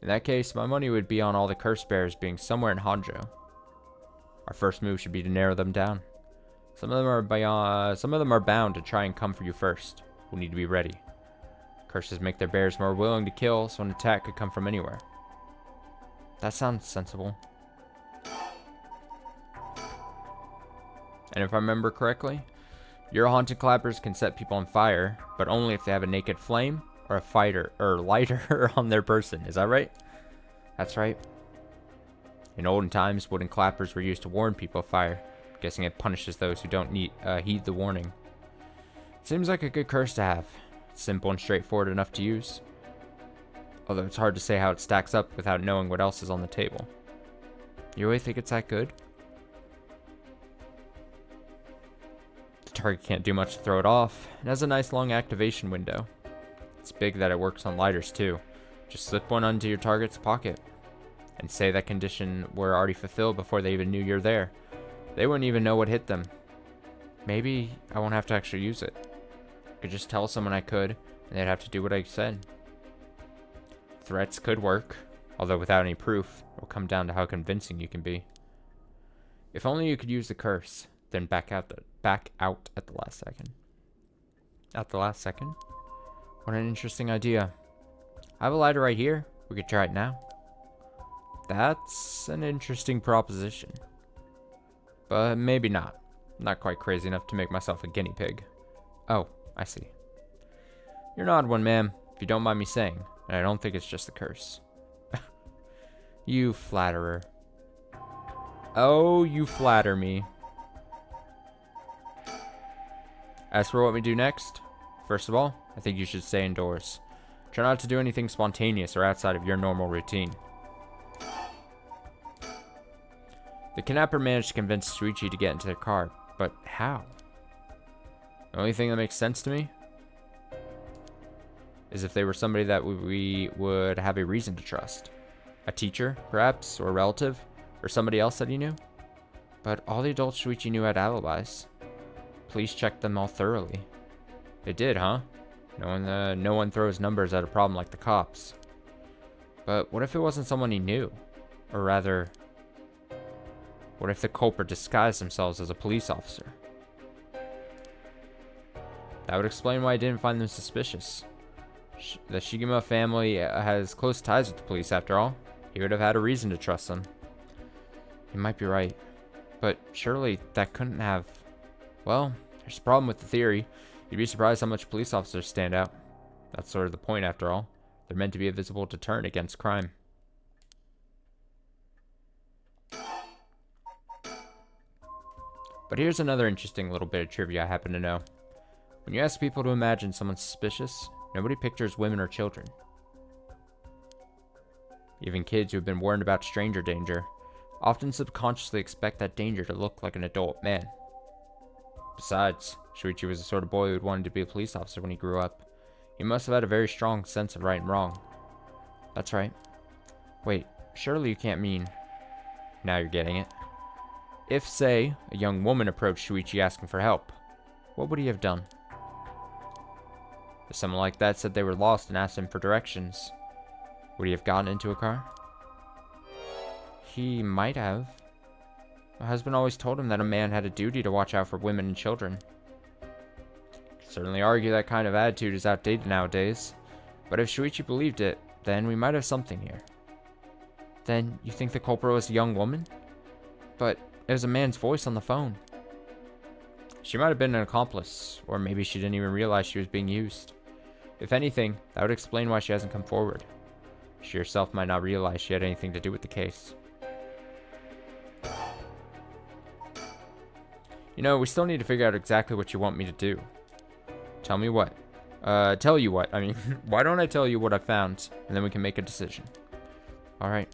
In that case, my money would be on all the curse bearers being somewhere in Honjo. Our first move should be to narrow them down. Some of them are bound to try and come for you first. We'll need to be ready. Curses make their bearers more willing to kill, so an attack could come from anywhere. That sounds sensible. And if I remember correctly, Your haunted clappers can set people on fire, but only if they have a naked flame or a fighter or lighter on their person. Is that right? That's right. In olden times, wooden clappers were used to warn people of fire. Guessing it punishes those who don't heed the warning. Seems like a good curse to have. It's simple and straightforward enough to use. Although it's hard to say how it stacks up without knowing what else is on the table. You really think it's that good? The target can't do much to throw it off. It has a nice long activation window. It's big that it works on lighters too. Just slip one onto your target's pocket. And say that condition were already fulfilled before they even knew you're there. They wouldn't even know what hit them. Maybe I won't have to actually use it. I could just tell someone I could, and they'd have to do what I said. Threats could work, although without any proof, it will come down to how convincing you can be. If only you could use the curse, then back out at the last second. At the last second? What an interesting idea. I have a lighter right here. We could try it now. That's an interesting proposition. But maybe not. Not quite crazy enough to make myself a guinea pig. Oh, I see. You're an odd one, ma'am, if you don't mind me saying, and I don't think it's just the curse. You flatterer. Oh, you flatter me. As for what we do next, first of all, I think you should stay indoors. Try not to do anything spontaneous or outside of your normal routine. The kidnapper managed to convince Shuichi to get into their car, but how? The only thing that makes sense to me is if they were somebody that we would have a reason to trust. A teacher, perhaps, or a relative, or somebody else that he knew. But all the adults Shuichi knew had alibis. Police checked them all thoroughly. They did, huh? No one throws numbers at a problem like the cops. But what if it wasn't someone he knew? Or rather, what if the culprit disguised themselves as a police officer? That would explain why I didn't find them suspicious. The Shigema family has close ties with the police after all. He would have had a reason to trust them. You might be right. But surely that couldn't have... Well, there's a problem with the theory. You'd be surprised how much police officers stand out. That's sort of the point after all. They're meant to be a visible deterrent against crime. But here's another interesting little bit of trivia I happen to know. When you ask people to imagine someone suspicious, nobody pictures women or children. Even kids who have been warned about stranger danger often subconsciously expect that danger to look like an adult man. Besides, Shuichi was the sort of boy who wanted to be a police officer when he grew up. He must have had a very strong sense of right and wrong. That's right. Wait, surely you can't mean... Now you're getting it. If, say, a young woman approached Shuichi asking for help, what would he have done? If someone like that said they were lost and asked him for directions, would he have gotten into a car? He might have. My husband always told him that a man had a duty to watch out for women and children. Could certainly argue that kind of attitude is outdated nowadays, but if Shuichi believed it, then we might have something here. Then you think the culprit was a young woman? But it was a man's voice on the phone. She might have been an accomplice, or maybe she didn't even realize she was being used. If anything, that would explain why she hasn't come forward. She herself might not realize she had anything to do with the case. You know, we still need to figure out exactly what you want me to do. Tell me what? Tell you what. I mean, why don't I tell you what I found, and then we can make a decision. Alright.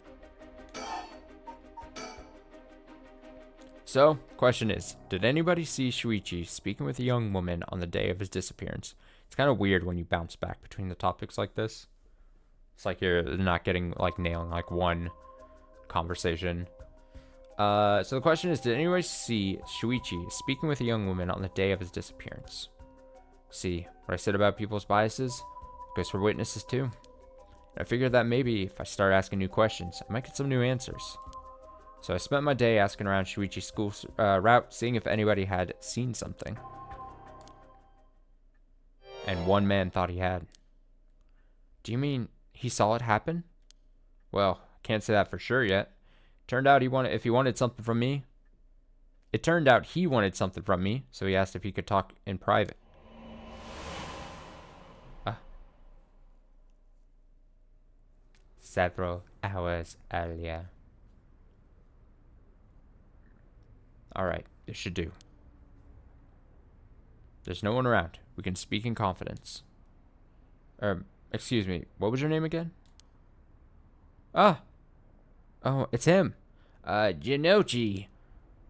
So, question is, did anybody see Shuichi speaking with a young woman on the day of his disappearance? It's kind of weird when you bounce back between the topics like this. It's like you're not getting, like, nailing, like, one conversation. So the question is, did anybody see Shuichi speaking with a young woman on the day of his disappearance? See, what I said about people's biases goes for witnesses too. I figured that maybe if I start asking new questions, I might get some new answers. So I spent my day asking around Shuichi's school route, seeing if anybody had seen something. And one man thought he had. Do you mean he saw it happen? Well, can't say that for sure yet. Turned out if he wanted something from me, It turned out he wanted something from me, so he asked if he could talk in private. Several hours earlier. Alright, this should do. There's no one around. We can speak in confidence. Excuse me, what was your name again? Ah! Oh, it's him. Jinochi.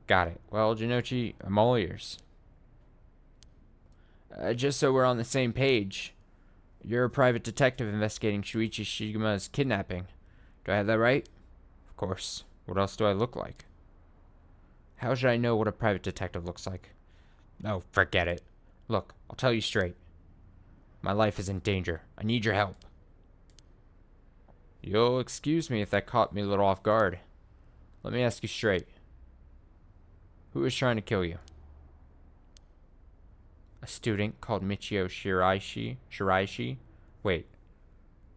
Got it. Well, Jinochi, I'm all ears. Just so we're on the same page. You're a private detective investigating Shuichi Shigima's kidnapping. Do I have that right? Of course. What else do I look like? How should I know what a private detective looks like? Oh, forget it. Look, I'll tell you straight. My life is in danger. I need your help. You'll excuse me if that caught me a little off guard. Let me ask you straight. Who is trying to kill you? A student called Michio Shiraishi. Wait.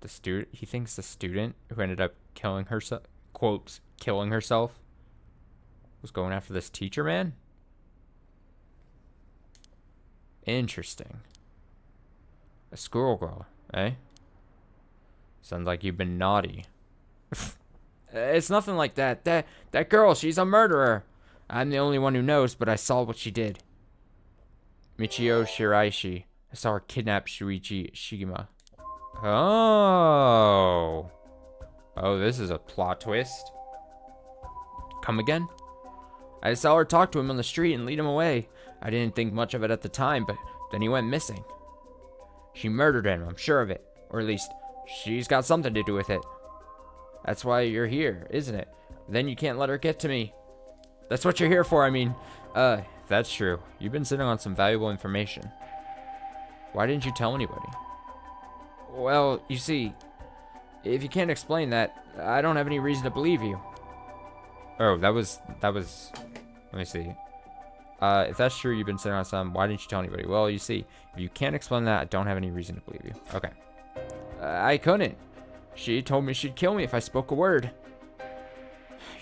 The student? He thinks the student who ended up killing herself, quotes, killing herself, was going after this teacher man? Interesting. A squirrel girl, eh? Sounds like you've been naughty. It's nothing like that. That girl, she's a murderer. I'm the only one who knows, but I saw what she did. Michio Shiraishi. I saw her kidnap Shuichi Shigema. Oh. Oh, this is a plot twist. Come again? I saw her talk to him on the street and lead him away. I didn't think much of it at the time, but then he went missing. She murdered him, I'm sure of it. Or at least, she's got something to do with it. That's why you're here, isn't it? Then you can't let her get to me. That's what you're here for, I mean. That's true. You've been sitting on some valuable information. Why didn't you tell anybody? Well, you see, if you can't explain that, I don't have any reason to believe you. Oh, that was, let me see. If that's true, you've been sitting on some, why didn't you tell anybody? Well, you see, if you can't explain that, I don't have any reason to believe you. Okay. I couldn't. She told me she'd kill me if I spoke a word.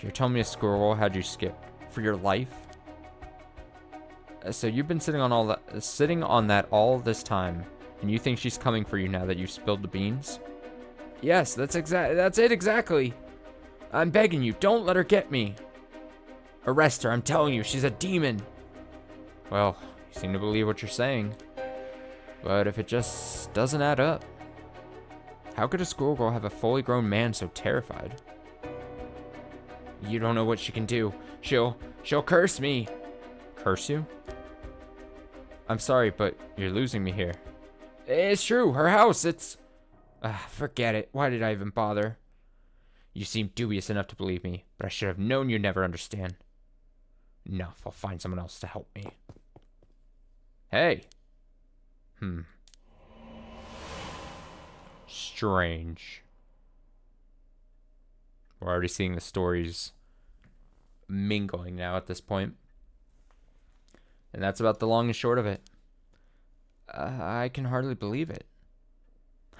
You're telling me a squirrel had you skip for your life? So you've been sitting on that all this time, and you think she's coming for you now that you spilled the beans? Yes, that's it exactly. I'm begging you, don't let her get me. Arrest her, I'm telling you, she's a demon. Well, you seem to believe what you're saying. But if it just doesn't add up, how could a squirrel girl have a fully grown man so terrified? You don't know what she can do. She'll curse me. Curse you? I'm sorry, but you're losing me here. It's true, her house, it's... forget it. Why did I even bother? You seem dubious enough to believe me, but I should have known you'd never understand. Enough, I'll find someone else to help me. Hey. Strange. We're already seeing the stories mingling now at this point. And that's about the long and short of it. I can hardly believe it.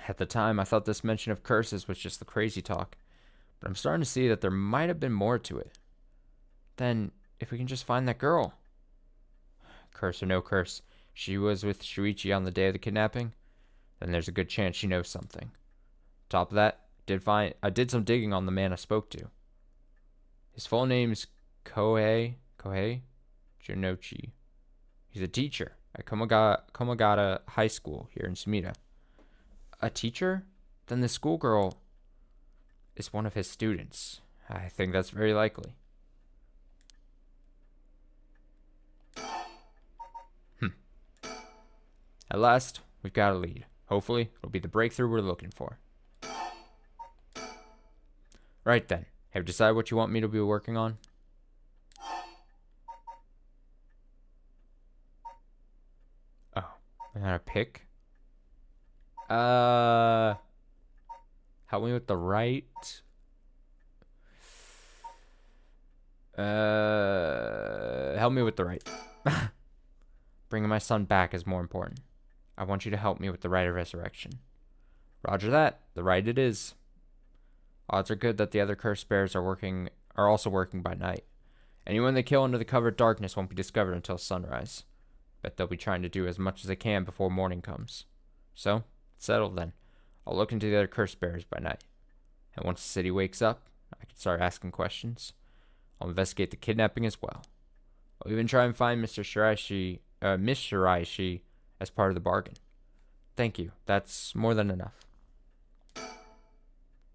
At the time, I thought this mention of curses was just the crazy talk. But I'm starting to see that there might have been more to it. Then, if we can just find that girl. Curse or no curse, she was with Shuichi on the day of the kidnapping. Then there's a good chance she knows something. Top of that, I did some digging on the man I spoke to. His full name's Kohei Jinochi. He's a teacher at Komagata High School here in Sumida. A teacher? Then the schoolgirl is one of his students. I think that's very likely. At last, we've got a lead. Hopefully, it'll be the breakthrough we're looking for. Right then, have you decided what you want me to be working on? Oh, I got a pick? Help me with the right. Help me with the right. Bringing my son back is more important. I want you to help me with the right of resurrection. Roger that. The right it is. Odds are good that the other cursed bears are also working by night. Anyone they kill under the cover of darkness won't be discovered until sunrise. Bet they'll be trying to do as much as they can before morning comes. So, it's settled then. I'll look into the other curse bearers by night. And once the city wakes up, I can start asking questions. I'll investigate the kidnapping as well. I'll even try and find Miss Shiraishi as part of the bargain. Thank you. That's more than enough.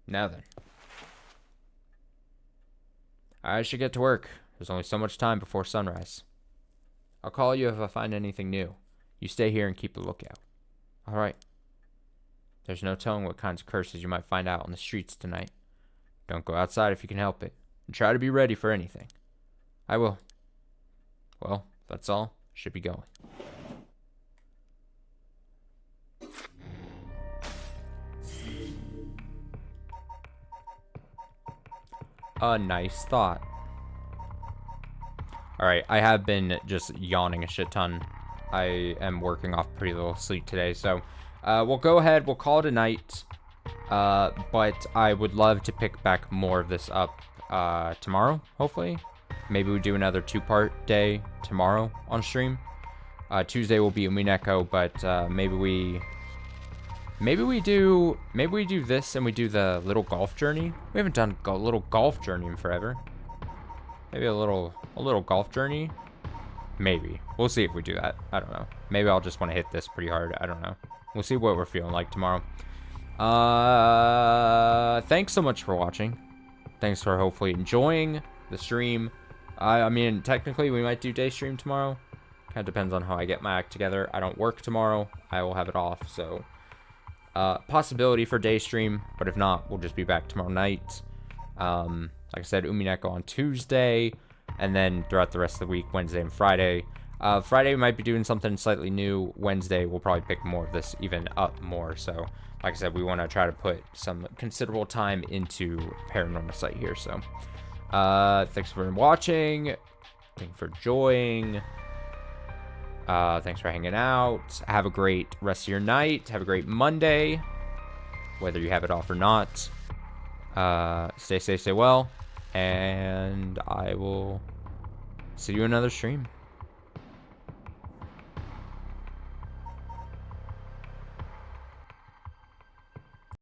Now then. I should get to work. There's only so much time before sunrise. I'll call you if I find anything new. You stay here and keep a lookout. Alright. There's no telling what kinds of curses you might find out on the streets tonight. Don't go outside if you can help it. And try to be ready for anything. I will. Well, that's all. Should be going. A nice thought. Alright, I have been just yawning a shit ton. I am working off pretty little sleep today, so we'll go ahead, we'll call it a night. But I would love to pick back more of this up tomorrow, hopefully. Maybe we do another 2-part day tomorrow on stream. Tuesday will be Umineko, but maybe we do this and we do the little golf journey. We haven't done a little golf journey in forever. Maybe a little golf journey. Maybe. We'll see if we do that. I don't know. Maybe I'll just want to hit this pretty hard. I don't know. We'll see what we're feeling like tomorrow. Thanks so much for watching. Thanks for hopefully enjoying the stream. I mean, technically we might do day stream tomorrow. Kind of depends on how I get my act together. I don't work tomorrow. I will have it off, so possibility for day stream, but if not, we'll just be back tomorrow night. Like I said, Umineko on Tuesday, and then throughout the rest of the week, Wednesday and Friday. Friday we might be doing something slightly new. Wednesday we'll probably pick more of this even up more. So, like I said, we want to try to put some considerable time into Paranormasight here. So, thanks for watching. Thanks for enjoying. Thanks for hanging out. Have a great rest of your night. Have a great Monday, whether you have it off or not. Stay safe, stay well, and I will see you in another stream.